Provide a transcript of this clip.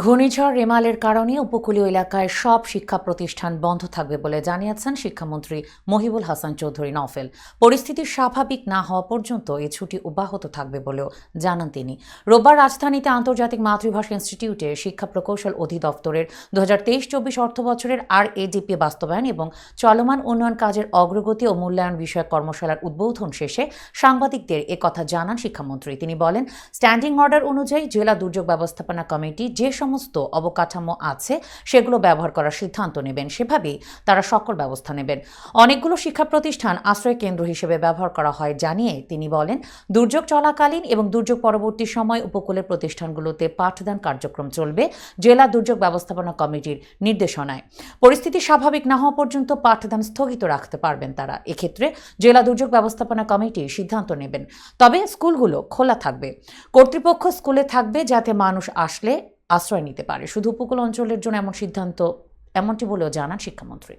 ঘূর্ণিঝড় রেমালের কারণে উপকূলীয় এলাকায় সব শিক্ষা প্রতিষ্ঠান বন্ধ থাকবে বলে জানিয়েছেন শিক্ষামন্ত্রী মহিবুল হাসান চৌধুরী নফেল। পরিস্থিতি স্বাভাবিক না হওয়া পর্যন্ত এই ছুটি অব্যাহত থাকবে বলেও জানান তিনি। রোববার রাজধানীতে আন্তর্জাতিক মাতৃভাষা ইনস্টিটিউটে শিক্ষা প্রকৌশল অধিদপ্তরের 2023-24 অর্থবছরের RADP বাস্তবায়ন এবং চলমান উন্নয়ন কাজের অগ্রগতি ও মূল্যায়ন বিষয়ক কর্মশালার উদ্বোধন শেষে সাংবাদিকদের একথা জানান শিক্ষামন্ত্রী। তিনি বলেন, স্ট্যান্ডিং অর্ডার অনুযায়ী জেলা দুর্যোগ ব্যবস্থাপনা কমিটি যে সমস্ত অবকাঠামো আছে সেগুলো ব্যবহার করার সিদ্ধান্ত নেবেন, সেভাবেই তারা সকল ব্যবস্থা নেবেন। অনেকগুলো শিক্ষা প্রতিষ্ঠান আশ্রয় কেন্দ্র হিসেবে ব্যবহার করা হয় জানিয়ে তিনি বলেন, দুর্যোগ চলাকালীন এবং দুর্যোগ পরবর্তী সময় উপকূলের প্রতিষ্ঠানগুলোতে পাঠদান কার্যক্রম চলবে জেলা দুর্যোগ ব্যবস্থাপনা কমিটির নির্দেশনায়। পরিস্থিতি স্বাভাবিক না হওয়া পর্যন্ত পাঠদান স্থগিত রাখতে পারবেন তারা। এক্ষেত্রে জেলা দুর্যোগ ব্যবস্থাপনা কমিটি সিদ্ধান্ত নেবেন। তবে স্কুলগুলো খোলা থাকবে, কর্তৃপক্ষ স্কুলে থাকবে যাতে মানুষ আসলে আশ্রয় নিতে পারে। শুধু উপকূল অঞ্চলের জন্য এমন সিদ্ধান্ত এমনটি বলেও জানান শিক্ষামন্ত্রী।